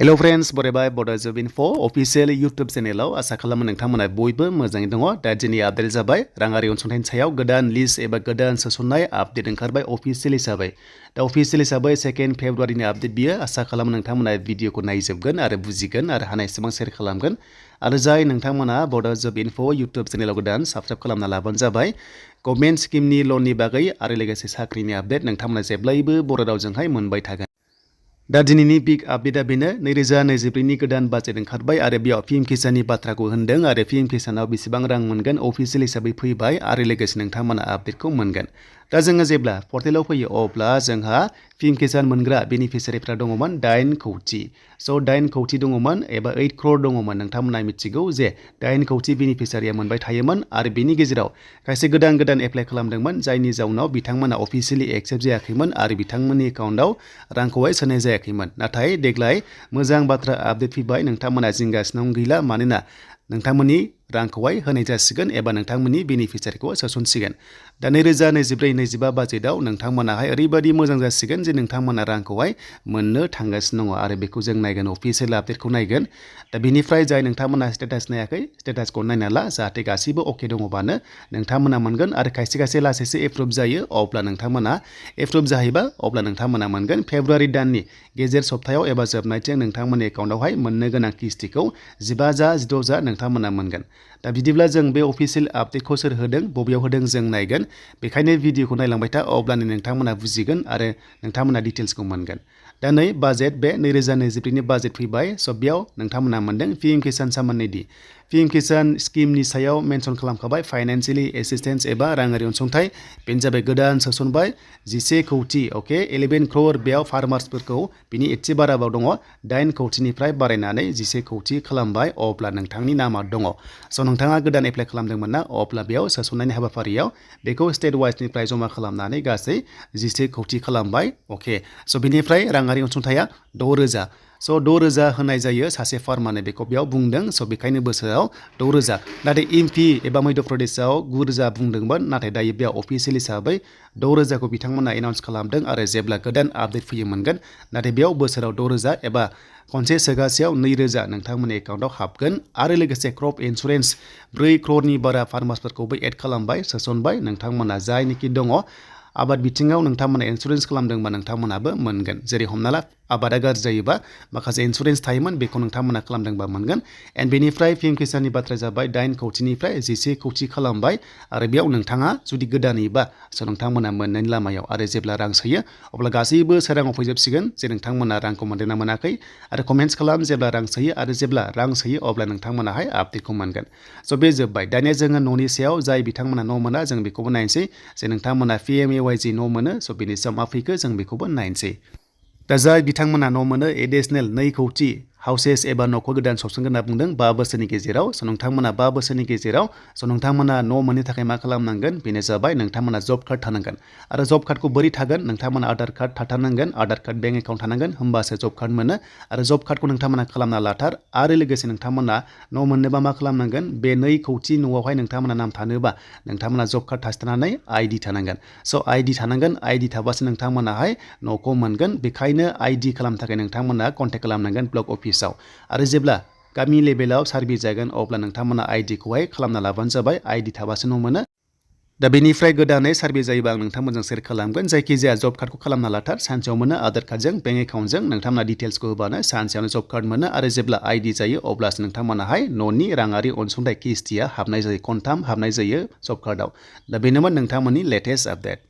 Hello friends, बरायबाय Bodo info official YouTube channel आसा खालामो नोंथांमोना बयबो मोजाङै दङ। दा दिनै आपडेट जाबाय राङारि अनसुंथाइनि सायाव गोदान लिस्ट एबा गोदान सोसननाय आपडेट ओंखारबाय अफिशियेल हिसाबै। दा अफिशियेल हिसाबै 2 फेब्रुवारिनि आपडेट बियो आसा खालामो नोंथांमोना भिडिअखौ नायजोबगोन आरो बुजिगोन आरो हानायसेबां शेयार खालामगोन। आरो जाय नोंथांमोना Bodo info YouTube चेनेलाव गोदान साबस्क्राइब खालामना लाबानो जाबाय। गभर्नमेन्ट स्किमनि लननि बागै आरो लोगोसे साख्रिनि आपडेट नोंथांमोना जेब्लायबो बर' रावजोंहाय मोनबाय थागोन। दा दिनैनि बिग आपडेटआ बेनो 2024नि गोदान बाजेट ओंखारबाय आरो बेयाव पिएम किसाननि बाथ्राखौ होनदों आरो पिएम किसानाव बेसेबां रां मोनगोन अफिशियेल हिसाबै फैबाय आरो लोगोसे नोंथांमोना आपडेटखौ मोनगोन। दा जोङो जेब्ला पर्टेलाव फैयो अब्ला जोंहा पिएम किसान मोनग्रा बेनिफिसियारिफ्रा दङमोन 8 कौटि। स' 8 कौटि दङमोन एबा 8 क्रर दङमोन। नोंथांमोना मिथिगौ जे 8 कौटि बेनिफिसियारिया मोनबाय थायोमोन आरो बेनि गेजेराव खायसे गोदान एप्लाइ खालामदोंमोन जायनि जाउनाव बिथांमोना अफिशियेलि एक्सेप्ट जायाखैमोन आरो बिथांमोननि एकाउन्टआव रांखौहाय सोनाय जायाखैमोन। नाथाय देग्लाय मोजां बाथ्रा आपडेट फैबाय नोंथांमोना जिंगा सिनांगौ गैला मानोना नोंथांमोननि रांखौहाय होनाय जासिगोन एबा नोंथांमोननि बेनिफिसियारिखौ सोसनसिगोन। दा 2024-25 बाजेटआव नोंथांमोनाहाय ओरैबायदि मोजां जासिगोन जे नोंथांमोना रांखौहाय मोननो थांगासिनो दङ आरो बेखौ जों नायगोन अफिशियेल आपडेटखौ नायगोन। दा बेनिफ्राय जाय नोंथांमोना स्टेटास नायाखै स्टेटासखौ नायना ला जाहाथे गासिबो अके दङबानो नोंथांमोना मोनगोन आरो खायसे लासैसो एप्रुभ जायो अब्ला नोंथांमोना एप्रुभ जाहैबा अब्ला नोंथांमोना मोनगोन फेब्रुवारि दाननि गेजेर सप्तायाव एबा जोबनायथिं नोंथांमोननि एकाउन्टआवहाय मोननो गोनां किस्तिखौ 15 नोंथांमोना मोनगोन। दा बिदिब्ला जों बे अफिशियेल आपडेटखौ सोर होदों बबेयाव होदों जों नायगोन। बेखायनो भिडिअखौ नायलांबाय था अब्लानो नोंथांमोना बुजिगोन आरो नोंथांमोना डिटेल्सखौ मोनगोन। दा नै बाजेट बे 2024नि बाजेट फैबाय स' बेयाव नोंथांमोना मोनदों पिएम किसान सामान निधि। पिएम किसान स्किमनि सायाव मेनसन खालामखाबाय फाइनान्सियेलि एसिस्टेन्स एबा राङारि अनसुंथाइ बेनो जाबाय गोदान सोसनबाय 11 कौटि अके 11 क्रर बेयाव फार्मार्सफोरखौ बिनि एसे बाराबाव दङ 8 कौटिनिफ्राय बारायनानै 11 कौटि खालामबाय अब्ला नोंथांनि नामा दङ। स' नोंथाङा गोदान एप्लाइ खालामदोंमोन ना अब्ला बेयाव सोसननायनि हाबाफारियाव बेखौ स्टेट वाइसनिफ्राय जमा खालामनानै गासै 11 कौटि खालामबाय अके। स' बिनिफ्राय राङारि अनसुंथाइया 6,000 स' 6,000 होनाय जायो सासे फार्मारनो बेखौ बेयाव बुंदों स' बेखायनो बोसोराव 6,000 नाथाय एमपि एबा मध्य प्रदेशआव 9,000 बुंदोंमोन नाथाय दायो बेयाव अफिशियेल हिसाबै 6,000खौ बिथांमोना एनाउन्स खालामदों आरो जेब्ला गोदान आपडेट फैयो मोनगोन। नाथाय बेयाव बोसोराव 6,000 एबा खनसे सोगासेयाव 2,000 नोंथांमोननि एकाउन्टआव हाबगोन आरो लोगोसे क्रप इन्सुरेन्स 4 क्ररनि बारा फार्मार्सफोरखौबो एड खालामबाय सोसनबाय नोंथांमोना जायनोखि दङ आबाद बिथिङाव नोंथांमोना इन्सुरेन्स खालामदोंबा नोंथांमोनाबो मोनगोन। जेरै हमना ला आबादा गाज्रि जायोबा माखासे इन्सुरेन्स थायोमोन बेखौ नोंथांमोना खालामदोंबा मोनगोन। एन्ड बेनिफ्राय पिएम किसाननि बाथ्रा जाबाय 8 कौटिनिफ्राय 11 कौटि खालामबाय आरो बेयाव नोंथाङा जुदि गोदानैबा स' नोंथांमोना मोननायनि लामायाव आरो जेब्ला रां सोयो अब्ला गासैबो सोराङाव फैजोबसिगोन जे नोंथांमोना रांखौ मोनदोंना मोनाखै आरो कमेन्ट्स खालाम जेब्ला रां सोयो आरो जेब्ला रां सोयो अब्ला नोंथांमोनाहाय आपडेटखौ मोनगोन। स' बे जोब्बाय दानिया जोङो न'नि सायाव जाय बिथांमोना न' मोना जों बेखौबो नायनोसै जे नोंथांमोना PMAY न' मोनो स' बेनि सायाव मा फैखो जों बेखौबो नायनोसै। दा जाय बिथांमोना न' मोनो एडिसनेल 2 कौटि हाउसेस एबा न'खौ गोदान सौसनगोन होनना बुंदों 5 बोसोरनि गेजेराव स' नोंथांमोना 5 बोसोरनि गेजेराव स' नोंथांमोना न' मोननो थाखाय मा खालामनांगोन बेनो जाबाय नोंथांमोना जब कार्ड थानांगोन आरो जब कार्डखौ बोरै थागोन नोंथांमोना आधार कार्ड थाथारनांगोन आधार कार्ड बेंक एकाउन्ट थानांगोन होमबासो जब कार्ड मोनो आरो जब कार्डखौ नोंथांमोना खालामना लाथार आरो लोगोसे नोंथांमोना न' मोननोबा मा खालामनांगोन बे 2 कौटि न'आवहाय नोंथांमोना नाम थानोबा नोंथांमोना जब कार्ड थानानै आइडि थानांगोन स' आइडि थानांगोन आइडि थाबासो नोंथांमोनाहाय न'खौ मोनगोन। बेखायनो आइडि खालामनो थाखाय नोंथांमोना कन्टेक्ट खालामनांगोन ब्लक अफिसाव आरो जेब्ला गामि लेभेलाव सार्भे जागोन अब्ला नोंथांमोना आइडिखौहाय खालामना लाबानो जाबाय आइडि थाबासो न' मोनो। दा बेनिफ्राय गोदानै सार्भे जायोबा आं नोंथांमोनजों शेयार खालामगोन जायखिजाया जब कार्डखौ खालामना लाथार सानसेयाव मोनो आधार कार्डजों बेंक एकाउन्टजों नोंथांमोना डिटेल्सखौ होबानो सानसेयावनो जब कार्ड मोनो आरो जेब्ला आइडि जायो अब्लासो नोंथांमोनाहाय न'नि राङारि अनसुंथाइ किस्तिया हाबनाय जायो खनथाम हाबनाय जायो जब कार्डआव। दा बेनोमोन नोंथांमोननि लेटेस्ट आपडेट।